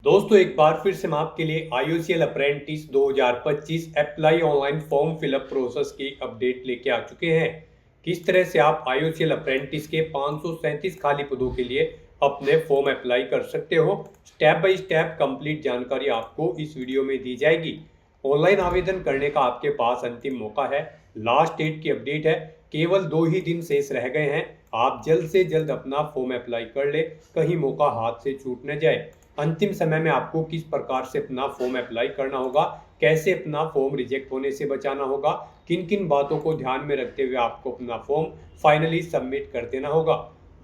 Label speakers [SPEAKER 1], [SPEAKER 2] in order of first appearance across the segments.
[SPEAKER 1] दोस्तों एक बार फिर से हम आपके लिए IOCL apprentice 2025 apply online form fill up process की अपडेट लेके आ चुके हैं। किस तरह से आप IOCL अप्रेंटिस के 537 खाली पदों के लिए अपने फॉर्म अप्लाई कर सकते हो, स्टेप बाय स्टेप कंप्लीट जानकारी आपको इस वीडियो में दी जाएगी। ऑनलाइन आवेदन करने का आपके पास अंतिम मौका है। लास्ट डेट की अपडेट है, केवल 2 ही दिन शेष रह गए हैं। आप जल्द से जल्द अपना फॉर्म अप्लाई कर ले, कहीं मौका हाथ से छूट न जाए। अंतिम समय में आपको किस प्रकार से अपना फॉर्म अप्लाई करना होगा, कैसे अपना फॉर्म रिजेक्ट होने से बचाना होगा, किन किन बातों को ध्यान में रखते हुए आपको अपना फॉर्म फाइनली सबमिट कर देना होगा।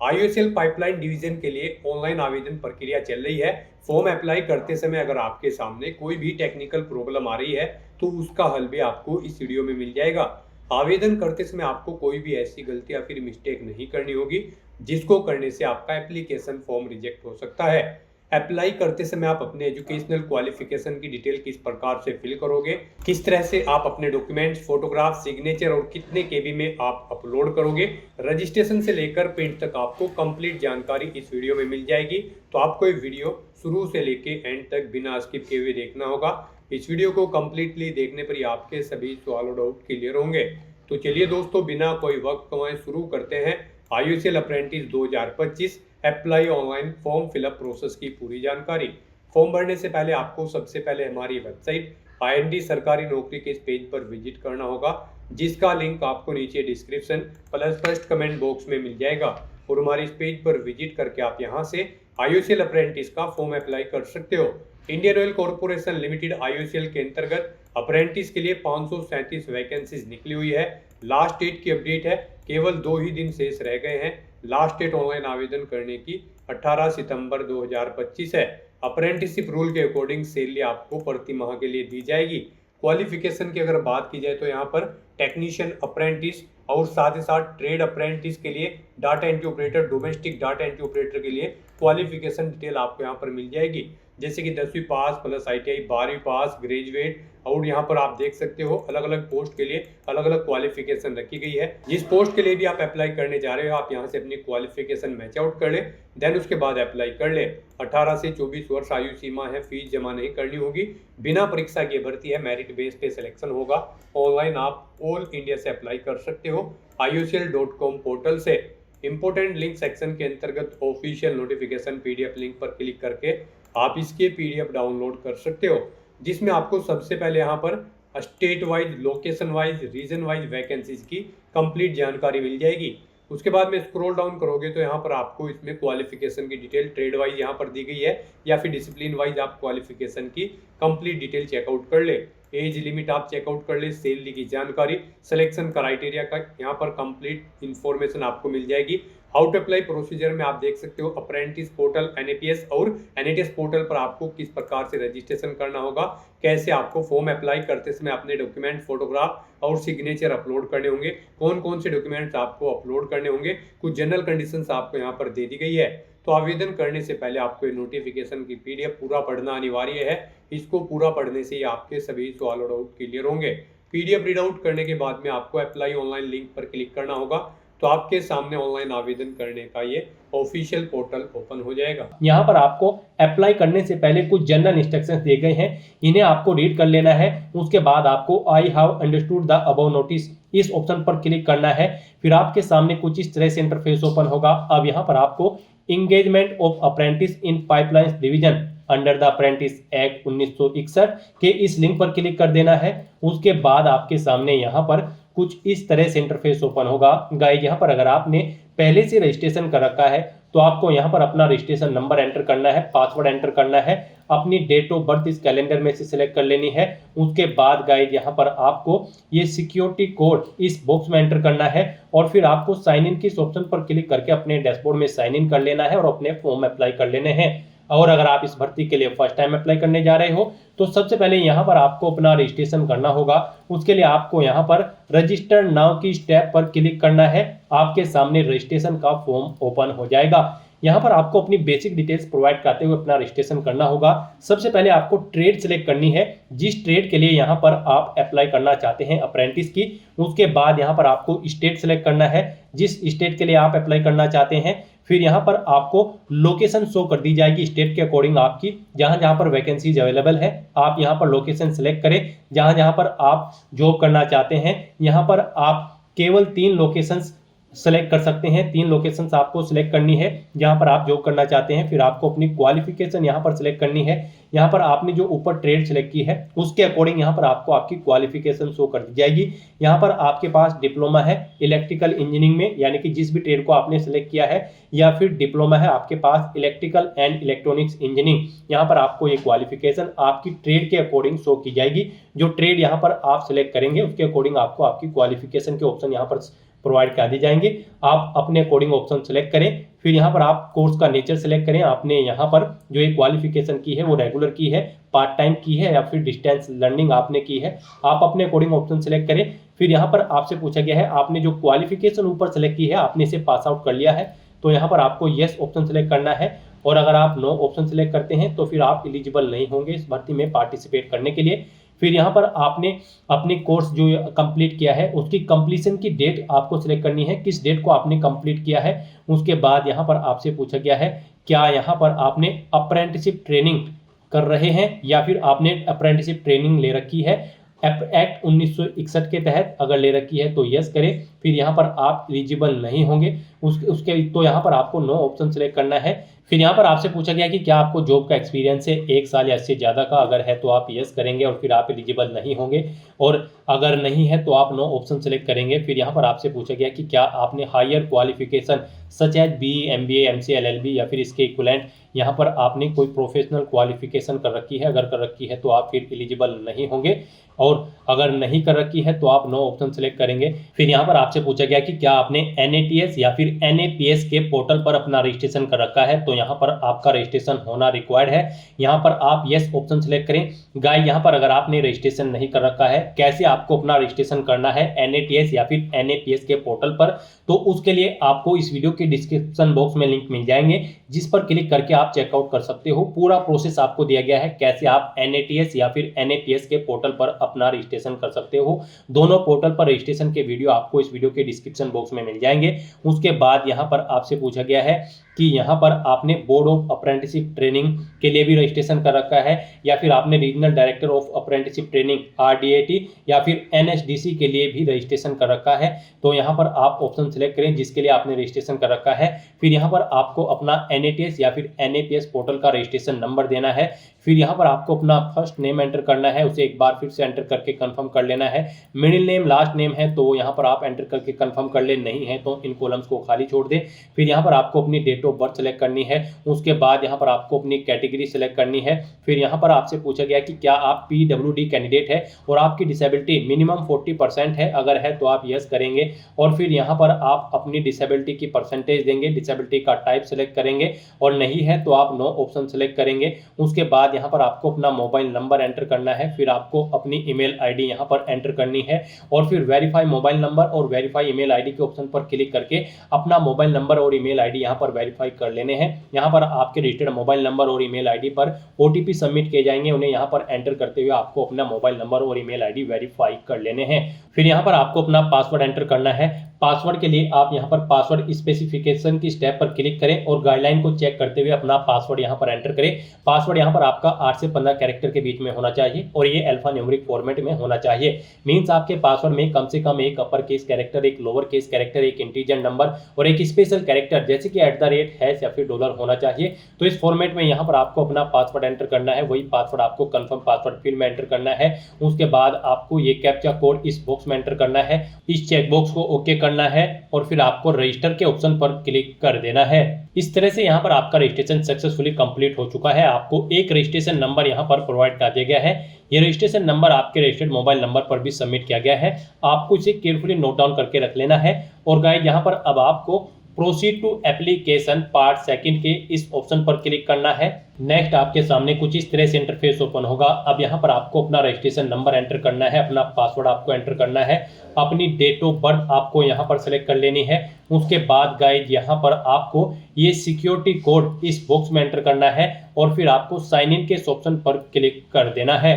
[SPEAKER 1] IOCL पाइपलाइन डिवीजन के लिए ऑनलाइन आवेदन प्रक्रिया चल रही है। फॉर्म अप्लाई करते समय अगर आपके सामने कोई भी टेक्निकल प्रॉब्लम आ रही है तो उसका हल भी आपको इस वीडियो में मिल जाएगा। आवेदन करते समय आपको कोई भी ऐसी गलती या फिर मिस्टेक नहीं करनी होगी जिसको करने से आपका एप्लीकेशन फॉर्म रिजेक्ट हो सकता है। अप्लाई करते समय आप अपने एजुकेशनल क्वालिफिकेशन की डिटेल किस प्रकार से फिल करोगे, किस तरह से आप अपने डॉक्यूमेंट्स, फोटोग्राफ, सिग्नेचर और कितने केबी में आप अपलोड करोगे, रजिस्ट्रेशन से लेकर प्रिंट तक आपको कंप्लीट जानकारी इस वीडियो में मिल जाएगी। तो आपको ये वीडियो शुरू से लेके एंड तक बिना स्किप किए हुए देखना होगा। इस वीडियो को कंप्लीटली देखने पर ही आपके सभी सवाल और डाउट क्लियर होंगे। तो चलिए दोस्तों, बिना कोई वक्त गंवाए शुरू करते हैं IOCL apprentice 2025 apply online form fill up process की पूरी जानकारी। फॉर्म भरने से पहले आपको सबसे पहले हमारी वेबसाइट IND सरकारी नौकरी के इस पेज पर विजिट करना होगा, जिसका लिंक आपको नीचे description plus first comment box में मिल जाएगा। और हमारे इस पेज पर विजिट करके आप यहां से IOCL अप्रेंटिस का फॉर्म अप्लाई कर सकते हो। Indian oil corporation limited IOCL के अंतर्गत अप्रेंटिस के लिए 537 वैकेंसीज निकली हुई है। लास्ट डेट की अपडेट है, केवल 2 ही दिन शेष रह गए हैं। लास्ट डेट ऑनलाइन आवेदन करने की 18 सितंबर 2025 है। अप्रेंटिसशिप रूल के अकॉर्डिंग सैलरी आपको प्रति माह के लिए दी जाएगी। क्वालिफिकेशन की अगर बात की जाए तो यहाँ पर टेक्नीशियन अप्रेंटिस और साथ ही साथ ट्रेड अप्रेंटिस के लिए data entry operator, domestic data entry operator के लिए क्वालिफिकेशन डिटेल आपको यहाँ पर मिल जाएगी, जैसे कि 10वीं पास प्लस ITI, 12वीं पास, ग्रेजुएट। और यहाँ पर आप देख सकते हो अलग अलग पोस्ट के लिए अलग अलग क्वालिफिकेशन रखी गई है। जिस पोस्ट के लिए भी आप अप्लाई करने जा रहे हो आप यहाँ से अपनी क्वालिफिकेशन मैच आउट कर ले, देन उसके बाद अप्लाई कर ले। 18 से 24 वर्ष आयु सीमा है, फीस जमा नहीं करनी होगी, बिना परीक्षा की भर्ती है, मेरिट बेस पे सिलेक्शन होगा। ऑनलाइन आप ऑल इंडिया से अप्लाई कर सकते हो IOCL.com पोर्टल से। इंपोर्टेंट लिंक सेक्शन के अंतर्गत ऑफिशियल नोटिफिकेशन PDF लिंक पर क्लिक करके आप इसके PDF डाउनलोड कर सकते हो, जिसमें आपको सबसे पहले यहाँ पर state wise, location wise, region wise vacancies की कंप्लीट जानकारी मिल जाएगी। उसके बाद में स्क्रॉल डाउन करोगे तो यहाँ पर आपको इसमें क्वालिफिकेशन की डिटेल ट्रेड वाइज यहाँ पर दी गई है, या फिर डिसिप्लिन वाइज आप क्वालिफिकेशन की कंप्लीट डिटेल चेकआउट कर ले। एज लिमिट आप चेकआउट कर ले, सैलरी की जानकारी, सिलेक्शन क्राइटेरिया का यहाँ पर कंप्लीट इंफॉर्मेशन आपको मिल जाएगी। हाउ टू अप्लाई प्रोसीजर में आप देख सकते हो अप्रेंटिस पोर्टल, NAPS और NATS पोर्टल पर आपको किस प्रकार से रजिस्ट्रेशन करना होगा, कैसे आपको फॉर्म अप्लाई करते समय अपने डॉक्यूमेंट, फोटोग्राफ और सिग्नेचर अपलोड करने होंगे, कौन कौन से डॉक्यूमेंट्स आपको अपलोड करने होंगे, कुछ जनरल कंडीशंस आपको यहाँ पर दे दी गई है। तो आवेदन करने से पहले आपको नोटिफिकेशन की PDF पूरा पढ़ना अनिवार्य है। इसको पूरा पढ़ने से ही आपके सभी सवाल और डाउट क्लियर होंगे। PDF रीड आउट करने के बाद में आपको अप्लाई ऑनलाइन लिंक पर क्लिक करना होगा, तो आपके सामने ऑनलाइन आवेदन करने का ये ऑफिशियल पोर्टल ओपन हो जाएगा।
[SPEAKER 2] यहाँ पर आपको अप्लाई करने से पहले कुछ जनरल इंस्ट्रक्शंस दिए गए हैं, इन्हें आपको रीड कर लेना है। उसके बाद आपको I have understood the above notice इस ऑप्शन पर क्लिक करना है। फिर आपके सामने कुछ इस तरह से इंटरफेस ओपन होगा। अब यहाँ पर आपको engagement of apprentice in pipelines division under the apprentice act 1961 के इस लिंक पर क्लिक कर देना है। उसके बाद आपके सामने यहाँ पर कुछ इस तरह से इंटरफेस ओपन होगा। गाइस, यहाँ पर अगर आपने पहले से रजिस्ट्रेशन कर रखा है तो आपको यहाँ पर अपना रजिस्ट्रेशन नंबर एंटर करना है, पासवर्ड एंटर करना है, अपनी डेट ऑफ बर्थ इस कैलेंडर में से सिलेक्ट कर लेनी है। उसके बाद गाइस यहाँ पर आपको ये सिक्योरिटी कोड इस बॉक्स में एंटर करना है और फिर आपको साइन इन की इस ऑप्शन पर क्लिक करके अपने डैशबोर्ड में साइन इन कर लेना है और अपने फॉर्म अप्लाई कर लेने हैं। और अगर आप इस भर्ती के लिए फर्स्ट टाइम अप्लाई करने जा रहे हो तो सबसे पहले यहाँ पर आपको अपना रजिस्ट्रेशन करना होगा। उसके लिए आपको यहाँ पर रजिस्टर नाउ की स्टेप पर क्लिक करना है। आपके सामने रजिस्ट्रेशन का फॉर्म ओपन हो जाएगा। यहाँ पर आपको अपनी बेसिक डिटेल्स प्रोवाइड करते हुए अपना रजिस्ट्रेशन करना होगा। सबसे पहले आपको ट्रेड सिलेक्ट करनी है, जिस ट्रेड के लिए यहाँ पर आप अप्लाई करना चाहते हैं अप्रेंटिस की। उसके बाद यहाँ पर आपको स्टेट सिलेक्ट करना है, जिस स्टेट के लिए आप अप्लाई करना चाहते हैं। फिर यहाँ पर आपको लोकेशन शो कर दी जाएगी स्टेट के अकॉर्डिंग आपकी, जहाँ जहाँ पर वैकेंसीज अवेलेबल है आप यहाँ पर लोकेशन सेलेक्ट करें। जहाँ जहाँ पर आप जॉब करना चाहते हैं यहाँ पर आप केवल 3 लोकेशंस सेलेक्ट कर सकते हैं। 3 लोकेशंस आपको सिलेक्ट करनी है जहां पर आप जॉब करना चाहते हैं। फिर आपको अपनी क्वालिफिकेशन यहां पर सिलेक्ट करनी है। यहां पर आपने जो ऊपर ट्रेड सिलेक्ट की है उसके अकॉर्डिंग यहां पर आपको आपकी क्वालिफिकेशन शो कर दी जाएगी। यहां पर आपके पास डिप्लोमा है इलेक्ट्रिकल इंजीनियरिंग में, यानी कि जिस भी ट्रेड को आपने सिलेक्ट किया है, या फिर डिप्लोमा है आपके पास इलेक्ट्रिकल एंड इलेक्ट्रॉनिक्स इंजीनियरिंग, यहाँ पर आपको ये क्वालिफिकेशन आपकी ट्रेड के अकॉर्डिंग शो की जाएगी। जो ट्रेड यहाँ पर आप सिलेक्ट करेंगे उसके अकॉर्डिंग आपको आपकी क्वालिफिकेशन के ऑप्शन यहाँ पर प्रोवाइड कर दी जाएंगे। आप अपने अकॉर्डिंग ऑप्शन सेलेक्ट करें। फिर यहाँ पर आप कोर्स का नेचर सेलेक्ट करें। आपने यहाँ पर जो एक क्वालिफिकेशन की है वो रेगुलर की है, पार्ट टाइम की है, या फिर डिस्टेंस लर्निंग आपने की है, आप अपने अकॉर्डिंग ऑप्शन सेलेक्ट करें। फिर यहाँ पर आपसे पूछा गया है आपने जो क्वालिफिकेशन ऊपर सेलेक्ट की है आपने इसे पास आउट कर लिया है, तो यहाँ पर आपको यस ऑप्शन सेलेक्ट करना है। और अगर आप नो ऑप्शन सेलेक्ट करते हैं तो फिर आप एलिजिबल नहीं होंगे इस भर्ती में पार्टिसिपेट करने के लिए। फिर यहाँ पर आपने अपनी कोर्स जो कंप्लीट किया है उसकी कंप्लीशन की डेट आपको सिलेक्ट करनी है, किस डेट को आपने कंप्लीट किया है। उसके बाद यहाँ पर आपसे पूछा गया है क्या यहाँ पर आपने अप्रेंटिसशिप ट्रेनिंग कर रहे हैं या फिर आपने अप्रेंटिसशिप ट्रेनिंग ले रखी है एक्ट 1961 के तहत, अगर ले रखी है तो यस करें। फिर यहाँ पर आप एलिजिबल नहीं होंगे उसके तो यहाँ पर आपको नो ऑप्शन सेलेक्ट करना है। फिर यहाँ पर आपसे पूछा गया कि क्या आपको जॉब का एक्सपीरियंस है 1 साल या इससे ज़्यादा का, अगर है तो आप यस करेंगे और फिर आप एलिजिबल नहीं होंगे, और अगर नहीं है तो आप नो ऑप्शन सेलेक्ट करेंगे। फिर यहाँ पर आपसे पूछा गया कि क्या आपने higher qualification such as BE, MBA, MCA, LLB या फिर इसके इक्विवेलेंट यहाँ पर आपने कोई प्रोफेशनल क्वालिफिकेशन कर रखी है, अगर कर रखी है तो आप फिर एलिजिबल नहीं होंगे, और अगर नहीं कर रखी है तो आप नो ऑप्शन सेलेक्ट करेंगे। फिर यहाँ पर आपसे पूछा गया कि क्या आपने NATS या फिर NAPS के पोर्टल पर अपना रजिस्ट्रेशन कर रखा है, तो यहाँ पर आपका रजिस्ट्रेशन होना रिक्वायर्ड है। यहाँ पर आप यस ऑप्शन सेलेक्ट करें। गाइस यहाँ पर अगर आपने रजिस्ट्रेशन नहीं कर रखा है, कैसे आपको अपना रजिस्ट्रेशन करना है NATS या फिर NAPS के पोर्टल पर, तो उसके लिए आपको इस वीडियो के डिस्क्रिप्शन बॉक्स में लिंक मिल जाएंगे जिस पर क्लिक करके आप चेकआउट कर सकते हो। पूरा प्रोसेस आपको दिया गया है कैसे आप NATS या फिर NAPS के पोर्टल पर अपना रजिस्ट्रेशन कर सकते हो। दोनों पोर्टल पर रजिस्ट्रेशन के वीडियो आपको इस वीडियो के डिस्क्रिप्शन बॉक्स में मिल जाएंगे। उसके बाद यहाँ पर आपसे पूछा गया है कि यहाँ पर आपने बोर्ड ऑफ अप्रेंटिसशिप ट्रेनिंग के लिए भी रजिस्ट्रेशन कर रखा है, या फिर आपने regional director of apprenticeship training RDAT या फिर NSDC के लिए भी रजिस्ट्रेशन कर रखा है, तो यहाँ पर आप ऑप्शन सेलेक्ट करें जिसके लिए आपने रजिस्ट्रेशन कर रखा है। फिर यहाँ पर आपको अपना NATS या फिर NAPS पोर्टल का रजिस्ट्रेशन नंबर देना है। फिर यहाँ पर आपको अपना फर्स्ट नेम एंटर करना है, उसे एक बार फिर से एंटर करके कंफर्म कर लेना है। मिडिल नेम लास्ट नेम है तो यहाँ पर आप एंटर करके कंफर्म कर ले, नहीं है तो इन कॉलम्स को खाली छोड़ दें। फिर यहाँ पर आपको अपनी डेट ऑफ बर्थ सेलेक्ट करनी है। उसके बाद यहाँ पर आपको अपनी कैटेगरी सेलेक्ट करनी है। फिर यहाँ पर आपसे पूछा गया कि क्या आप PWD कैंडिडेट है और आपकी डिसेबिलिटी मिनिमम 40% है, अगर है तो आप यस करेंगे। और फिर यहाँ पर आप अपनी डिसेबिलिटी की परसेंटेज देंगे, डिसेबिलिटी का टाइप सेलेक्ट करेंगे, और नहीं है तो आप नो ऑप्शन सेलेक्ट करेंगे। उसके बाद यहाँ पर आपको अपना मोबाइल नंबर एंटर करना है। फिर आपको अपनी ईमेल आईडी यहाँ पर एंटर करनी है, और फिर वेरीफाई मोबाइल नंबर और वेरीफाई ईमेल आईडी के ऑप्शन पर क्लिक करके अपना मोबाइल नंबर और ईमेल आईडी यहाँ पर वेरीफाई कर लेने हैं। यहाँ पर आपके रजिस्टर्ड मोबाइल नंबर और ईमेल आईडी पर OTP सबमिट किए जाएंगे, उन्हें यहाँ पर एंटर करते हुए आपको अपना मोबाइल नंबर और ईमेल आईडी वेरीफाई कर लेने हैं। फिर यहाँ पर आपको अपना पासवर्ड एंटर करना है। पासवर्ड के लिए आप यहाँ पर पासवर्ड स्पेसिफिकेशन की स्टेप पर क्लिक करें और गाइडलाइन को चेक करते हुए अपना पासवर्ड यहाँ पर एंटर करें। पासवर्ड यहाँ पर आपका 8 से 15 कैरेक्टर के बीच में होना चाहिए और ये अल्फा न्यूमेरिक फॉर्मेट में होना चाहिए। मींस आपके पासवर्ड में कम से कम एक अपर केस कैरेक्टर, एक लोअर केस कैरेक्टर, एक इंटीजर नंबर और एक स्पेशल कैरेक्टर जैसे कि @ या फिर $, होना चाहिए। तो इस फॉर्मेट में यहाँ पर आपको अपना पासवर्ड एंटर करना है। वही पासवर्ड आपको कंफर्म पासवर्ड फील्ड में एंटर करना है। उसके बाद आपको ये कैप्चा कोड इस बॉक्स में एंटर करना है, इस चेक बॉक्स को ओके करना है और फिर आपको रजिस्टर के ऑप्शन पर क्लिक कर देना है। इस तरह से यहाँ पर आपका रजिस्ट्रेशन सक्सेसफुली कंप्लीट हो चुका है। आपको एक रजिस्ट्रेशन नंबर यहाँ पर प्रोवाइड कर दिया गया है। ये रजिस्ट्रेशन नंबर आपके रजिस्टर्ड मोबाइल नंबर पर भी सबमिट किया गया है। आपको इसे केयरफुली नोट डाउन करके रख लेना है। और गाइस यहाँ पर अब आपको प्रोसीड टू एप्लीकेशन पार्ट 2 के इस ऑप्शन पर क्लिक करना है। नेक्स्ट आपके सामने कुछ इस तरह से इंटरफेस ओपन होगा। अब यहाँ पर आपको अपना रजिस्ट्रेशन नंबर एंटर करना है, अपना पासवर्ड आपको एंटर करना है, अपनी डेट ऑफ बर्थ आपको यहाँ पर सेलेक्ट कर लेनी है। उसके बाद गाइस यहाँ पर आपको ये सिक्योरिटी कोड इस बॉक्स में एंटर करना है और फिर आपको साइन इन के इस ऑप्शन पर क्लिक कर देना है।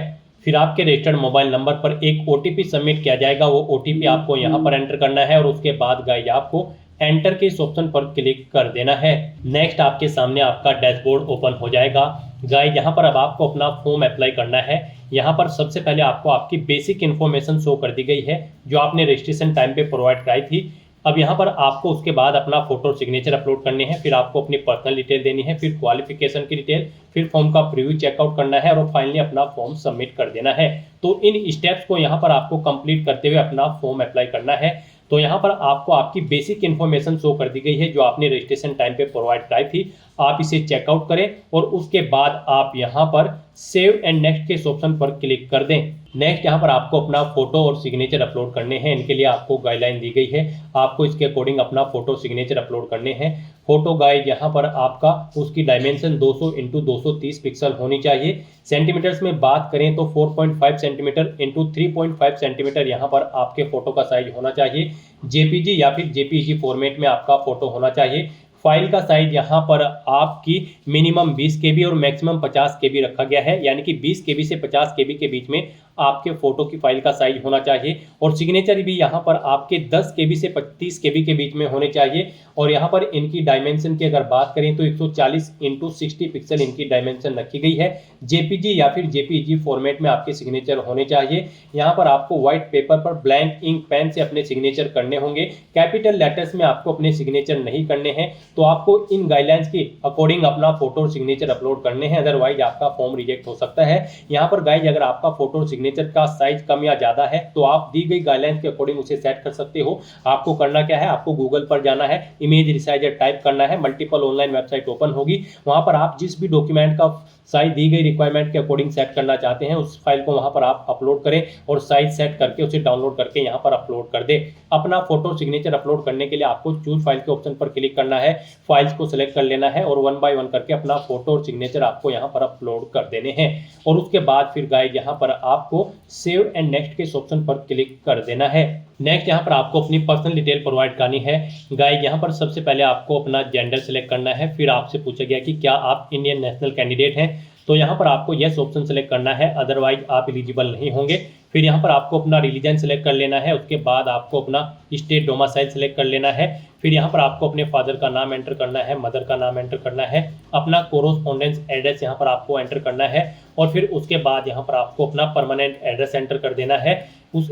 [SPEAKER 2] फिर आपके रजिस्टर्ड मोबाइल नंबर पर एक OTP सबमिट किया जाएगा, वो OTP आपको यहाँ पर एंटर करना है और उसके बाद गाइस आपको एंटर के इस ऑप्शन पर क्लिक कर देना है। नेक्स्ट आपके सामने आपका डैशबोर्ड ओपन हो जाएगा। गाइस यहाँ पर अब आपको अपना फॉर्म अप्लाई करना है। यहाँ पर सबसे पहले आपको आपकी बेसिक इन्फॉर्मेशन शो कर दी गई है जो आपने रजिस्ट्रेशन टाइम पे प्रोवाइड कराई थी। अब यहाँ पर आपको उसके बाद अपना फोटो और सिग्नेचर अपलोड करने हैं, फिर आपको अपनी पर्सनल डिटेल देनी है, फिर क्वालिफिकेशन की डिटेल, फिर फॉर्म का प्रीव्यू चेकआउट करना है और फाइनली अपना फॉर्म सबमिट कर देना है। तो इन स्टेप्स को यहाँ पर आपको कंप्लीट करते हुए अपना फॉर्म अप्लाई करना है। तो यहाँ पर आपको आपकी बेसिक इन्फॉर्मेशन शो कर दी गई है जो आपने रजिस्ट्रेशन टाइम पे प्रोवाइड कराई थी। आप इसे चेकआउट करें और उसके बाद आप यहाँ पर सेव एंड नेक्स्ट के इस ऑप्शन पर क्लिक कर दें। नेक्स्ट यहाँ पर आपको अपना फोटो और सिग्नेचर अपलोड करने हैं। इनके लिए आपको गाइडलाइन दी गई है, आपको इसके अकॉर्डिंग अपना फोटो सिग्नेचर अपलोड करने हैं। फोटो गाइड यहाँ पर आपका उसकी डायमेंशन 200 × 230 पिक्सल होनी चाहिए। सेंटीमीटर्स में बात करें तो 4.5 सेंटीमीटर × 3.5 सेंटीमीटर यहाँ पर आपके फोटो का साइज होना चाहिए। जेपीजी या फिर जेपीजी फॉर्मेट में आपका फोटो होना चाहिए। फाइल का साइज यहाँ पर आपकी मिनिमम 20 KB और मैक्सिमम 50 KB रखा गया है, यानी कि 20 KB से 50 KB के बीच में आपके फोटो की फाइल का साइज होना चाहिए। और सिग्नेचर भी यहाँ पर आपके 10 KB से 35 KB के बीच में होने चाहिए। और यहाँ पर इनकी डायमेंशन की अगर बात करें तो 140 × 60 पिक्सल इनकी डायमेंशन रखी गई है। जेपीजी या फिर जेपीजी फॉर्मेट में आपके सिग्नेचर होने चाहिए। यहाँ पर आपको व्हाइट पेपर पर ब्लैंक इंक पेन से अपने सिग्नेचर करने होंगे। कैपिटल लेटर्स में आपको अपने सिग्नेचर नहीं करने हैं, तो आपको इन गाइडलाइंस के अकॉर्डिंग अपना फोटो और सिग्नेचर अपलोड करने हैं, अदरवाइज आपका फॉर्म रिजेक्ट हो सकता है। यहाँ पर गाइज अगर आपका फोटो और सिग्नेचर का साइज कम या ज्यादा है तो आप दी गई गाइडलाइंस के अकॉर्डिंग उसे सेट कर सकते हो। आपको करना क्या है, आपको गूगल पर जाना है, इमेज रिसाइजर टाइप करना है, मल्टीपल ऑनलाइन वेबसाइट ओपन होगी, वहां पर आप जिस भी डॉक्यूमेंट का साइज दी गई रिक्वायरमेंट के अकॉर्डिंग सेट करना चाहते हैं उस फाइल को वहां पर आप अपलोड करें और साइज सेट करके उसे डाउनलोड करके यहां पर अपलोड कर दें। अपना फोटो सिग्नेचर अपलोड करने के लिए आपको चूज फाइल के ऑप्शन पर क्लिक करना है, फाइल्स को सिलेक्ट कर लेना है और 1 बाय 1 करके अपना फोटो और सिग्नेचर आपको यहां पर अपलोड कर देने हैं। और उसके बाद फिर गाइस यहां पर आपको सेव एंड नेक्स्ट के ऑप्शन पर क्लिक कर देना है। नेक्स्ट यहाँ पर आपको अपनी पर्सनल डिटेल प्रोवाइड करनी है। गाइस यहाँ पर सबसे पहले आपको अपना जेंडर सेलेक्ट करना है, फिर आपसे पूछा गया कि क्या आप इंडियन नेशनल कैंडिडेट हैं, तो यहाँ पर आपको यस ऑप्शन सेलेक्ट करना है, अदरवाइज आप एलिजिबल नहीं होंगे। फिर यहाँ पर आपको अपना रिलीजन सेलेक्ट कर लेना है, उसके बाद आपको अपना स्टेट डोमिसाइल सेलेक्ट कर लेना है। फिर यहाँ पर आपको अपने फादर का नाम एंटर करना है, मदर का नाम एंटर करना है, अपना कोरोस्पोंडेंस एड्रेस यहाँ पर आपको एंटर करना है और फिर उसके बाद यहाँ पर आपको अपना परमानेंट एड्रेस एंटर कर देना है।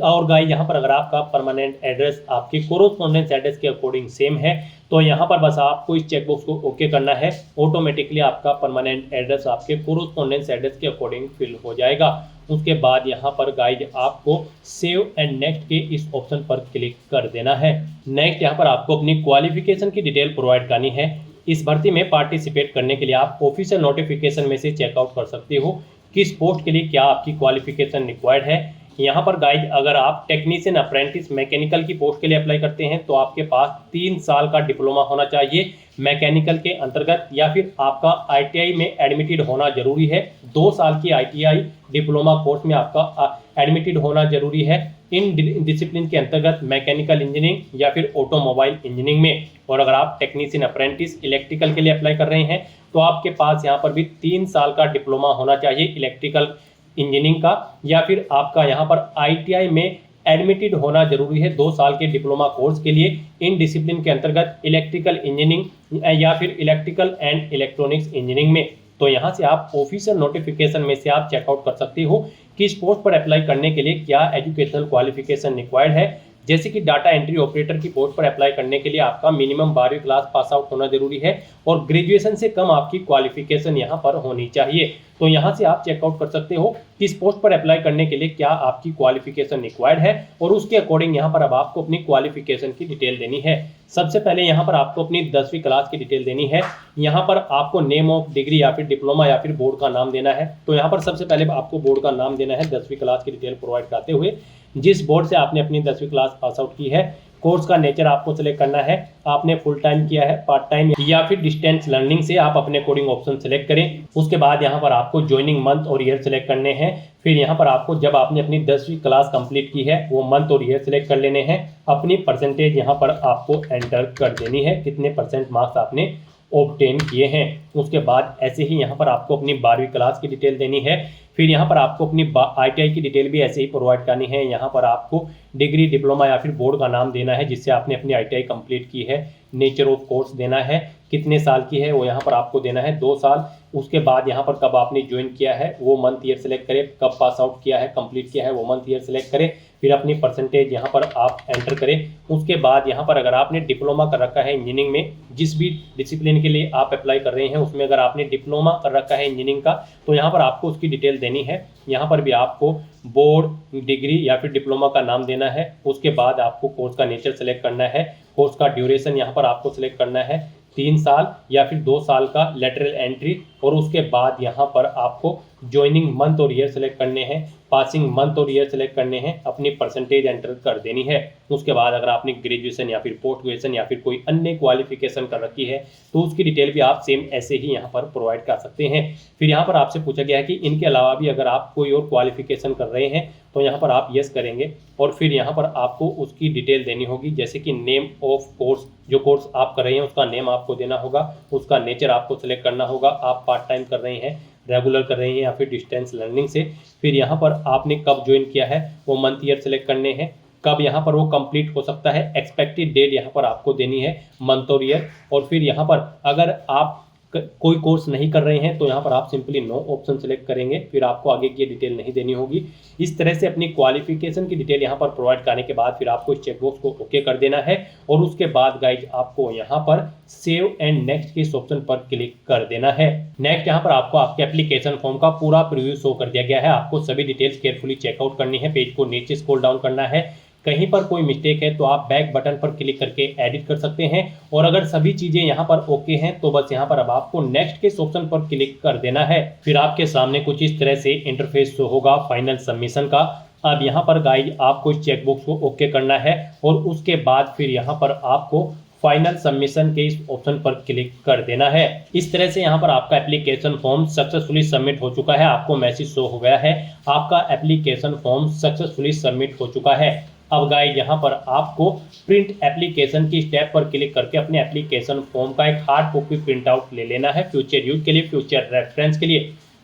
[SPEAKER 2] और गाइस यहाँ पर अगर आपका परमानेंट एड्रेस आपके कोरोस्पोंडेंस एड्रेस के अकॉर्डिंग सेम है तो यहाँ पर बस आपको इस चेकबॉक्स को ओके करना है, ऑटोमेटिकली आपका परमानेंट एड्रेस आपके कोरोस्पोंडेंस एड्रेस के अकॉर्डिंग फिल हो जाएगा। उसके बाद यहाँ पर गाइड आपको सेव एंड नेक्स्ट के इस ऑप्शन पर क्लिक कर देना है। नेक्स्ट यहाँ पर आपको अपनी क्वालिफिकेशन की डिटेल प्रोवाइड करनी है। इस भर्ती में पार्टिसिपेट करने के लिए आप ऑफिशियल नोटिफिकेशन में से चेकआउट कर सकते हो किस पोस्ट के लिए क्या आपकी क्वालिफिकेशन रिक्वायर्ड है। यहाँ पर गाइड अगर आप टेक्नीशियन अप्रेंटिस मैकेनिकल की पोस्ट के लिए अप्लाई करते हैं तो आपके पास 3 साल का डिप्लोमा होना चाहिए मैकेनिकल के अंतर्गत, या फिर आपका आईटीआई में एडमिटेड होना जरूरी है। 2 साल की आईटीआई डिप्लोमा कोर्स में आपका एडमिटेड होना जरूरी है इन डिसिप्लिन के अंतर्गत, मैकेनिकल इंजीनियरिंग या फिर ऑटोमोबाइल इंजीनियरिंग में। और अगर आप टेक्नीशियन अप्रेंटिस इलेक्ट्रिकल के लिए अप्लाई कर रहे हैं तो आपके पास यहाँ पर भी 3 साल का डिप्लोमा होना चाहिए इलेक्ट्रिकल इंजीनियरिंग का, या फिर आपका यहाँ पर आईटीआई में एडमिटेड होना जरूरी है 2 साल के डिप्लोमा कोर्स के लिए इन डिसिप्लिन के अंतर्गत इलेक्ट्रिकल इंजीनियरिंग या फिर इलेक्ट्रिकल एंड इलेक्ट्रॉनिक्स इंजीनियरिंग में। तो यहाँ से आप ऑफिशियल नोटिफिकेशन में से आप चेकआउट कर सकते हो कि इस पोस्ट पर अप्लाई करने के लिए क्या एजुकेशनल क्वालिफिकेशन रिक्वायर्ड है। जैसे कि डाटा एंट्री ऑपरेटर की पोस्ट पर अप्लाई करने के लिए आपका मिनिमम 12वीं क्लास पास आउट होना जरूरी है और ग्रेजुएशन से कम आपकी क्वालिफिकेशन यहाँ पर होनी चाहिए। तो यहाँ से आप चेकआउट कर सकते हो कि इस पोस्ट पर अप्लाई करने के लिए क्या आपकी क्वालिफिकेशन रिक्वायर्ड है और उसके अकॉर्डिंग यहाँ पर अब आपको अपनी क्वालिफिकेशन की डिटेल देनी है। सबसे पहले यहाँ पर आपको अपनी 10वीं क्लास की डिटेल देनी है। यहाँ पर आपको नेम ऑफ डिग्री या फिर डिप्लोमा या फिर बोर्ड का नाम देना है। तो यहाँ पर सबसे पहले आपको बोर्ड का नाम देना है 10वीं क्लास की डिटेल प्रोवाइड कराते हुए, जिस बोर्ड से आपने अपनी 10वीं क्लास पास आउट की है। कोर्स का नेचर आपको सेलेक्ट करना है, आपने फुल टाइम किया है, पार्ट टाइम या फिर डिस्टेंस लर्निंग से आप अपने कोडिंग ऑप्शन सेलेक्ट करें। उसके बाद यहाँ पर आपको ज्वाइनिंग मंथ और ईयर सेलेक्ट करने हैं। फिर यहाँ पर आपको जब आपने अपनी 10वीं क्लास कंप्लीट की है वो मंथ और ईयर सेलेक्ट कर लेने हैं। अपनी परसेंटेज यहाँ पर आपको एंटर कर देनी है, कितने % मार्क्स आपने ऑब्टेन किए हैं। उसके बाद ऐसे ही यहाँ पर आपको अपनी 12वीं क्लास की डिटेल देनी है। फिर यहाँ पर आपको अपनी ITI की डिटेल भी ऐसे ही प्रोवाइड करनी है। यहाँ पर आपको डिग्री, डिप्लोमा या फिर बोर्ड का नाम देना है जिससे आपने अपनी ITI कंप्लीट की है। नेचर ऑफ कोर्स देना है, कितने साल की है वो यहाँ पर आपको देना है, 2 साल। उसके बाद यहाँ पर कब आपने ज्वाइन किया है वो मंथ ईयर सेलेक्ट करें, कब पास आउट किया है, कंप्लीट किया है वो मंथ ईयर सेलेक्ट करें। फिर अपनी परसेंटेज यहाँ पर आप एंटर करें। उसके बाद यहाँ पर अगर आपने डिप्लोमा कर रखा है इंजीनियरिंग में, जिस भी डिसिप्लिन के लिए आप अप्लाई कर रहे हैं उसमें अगर आपने डिप्लोमा कर रखा है इंजीनियरिंग का, तो यहाँ पर आपको उसकी डिटेल देनी है। यहाँ पर भी आपको बोर्ड, डिग्री या फिर डिप्लोमा का नाम देना है। उसके बाद आपको कोर्स का नेचर सेलेक्ट करना है। कोर्स का ड्यूरेशन यहाँ पर आपको सेलेक्ट करना है, 3 साल या फिर 2 साल का लेटरल एंट्री। और उसके बाद यहाँ पर आपको ज्वाइनिंग मंथ और ईयर सेलेक्ट करने हैं, पासिंग मंथ और ईयर सेलेक्ट करने हैं, अपनी परसेंटेज एंटर कर देनी है। उसके बाद अगर आपने ग्रेजुएशन या फिर पोस्ट ग्रेजुएशन या फिर कोई अन्य क्वालिफिकेशन कर रखी है तो उसकी डिटेल भी आप सेम ऐसे ही यहाँ पर प्रोवाइड कर सकते हैं। फिर यहाँ पर आपसे पूछा गया है कि इनके अलावा भी अगर आप कोई और क्वालिफिकेशन कर रहे हैं तो यहाँ पर आप यस करेंगे। और फिर यहाँ पर आपको उसकी डिटेल देनी होगी, जैसे कि नेम ऑफ कोर्स, जो कोर्स आप कर रहे हैं उसका नेम आपको देना होगा, उसका नेचर आपको सेलेक्ट करना होगा, आप पार्ट टाइम कर रहे हैं, रेगुलर कर रहे हैं या फिर डिस्टेंस लर्निंग से। फिर यहाँ पर आपने कब ज्वाइन किया है वो मंथ ईयर सेलेक्ट करने हैं, कब यहाँ पर वो कंप्लीट हो सकता है, एक्सपेक्टेड डेट यहाँ पर आपको देनी है, मंथ और ईयर। और फिर यहाँ पर अगर आप कोई कोर्स नहीं कर रहे हैं तो यहाँ पर आप सिंपली नो ऑप्शन सेलेक्ट करेंगे, फिर आपको आगे की डिटेल नहीं देनी होगी। इस तरह से अपनी क्वालिफिकेशन की डिटेल यहाँ पर प्रोवाइड करने के बाद फिर आपको इस चेकबॉक्स को ओके कर देना है। और उसके बाद गाइज आपको यहाँ पर सेव एंड नेक्स्ट के इस ऑप्शन पर क्लिक कर देना है। नेक्स्ट यहाँ पर आपको आपके एप्लीकेशन फॉर्म का पूरा प्रीव्यू शो कर दिया गया है। आपको सभी डिटेल्स केयरफुली चेकआउट करनी है, पेज को नीचे स्क्रॉल डाउन करना है। कहीं पर कोई मिस्टेक है तो आप बैक बटन पर क्लिक करके एडिट कर सकते हैं। और अगर सभी चीजें यहाँ पर ओके हैं तो बस यहाँ पर अब आपको नेक्स्ट के ऑप्शन पर क्लिक कर देना है। फिर आपके सामने कुछ इस तरह से इंटरफेस शो होगा फाइनल सबमिशन का। अब यहाँ पर गाइज आपको इस चेकबॉक्स को ओके करना है और उसके बाद फिर यहाँ पर आपको फाइनल सबमिशन के इस ऑप्शन पर क्लिक कर देना है। इस तरह से यहाँ पर आपका एप्लीकेशन फॉर्म सक्सेसफुली सबमिट हो चुका है। आपको मैसेज शो हो गया है, आपका एप्लीकेशन फॉर्म सक्सेसफुली सबमिट हो चुका है। अब गाइस यहाँ पर आपको प्रिंट एप्लीकेशन की स्टेप पर क्लिक करके अपने एप्लीकेशन फॉर्म का एक हार्ड कॉपी प्रिंट आउट ले लेना है, फ्यूचर यूज के लिए, फ्यूचर रेफरेंस के लिए।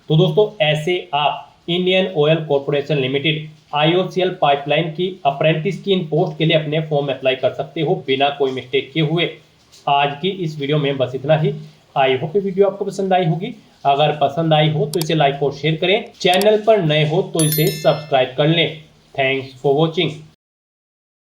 [SPEAKER 2] तो दोस्तों ऐसे आप Indian oil corporation limited IOCL pipeline की अप्रेंटिस की इन पोस्ट के लिए अपने फॉर्म अप्लाई कर सकते हो बिना कोई मिस्टेक किए हुए। आज की इस वीडियो में बस इतना ही। आई होप ये वीडियो आपको पसंद आई होगी। अगर पसंद आई हो तो इसे लाइक और शेयर करें, चैनल पर नए हो तो इसे सब्सक्राइब कर लें। Thanks for watching.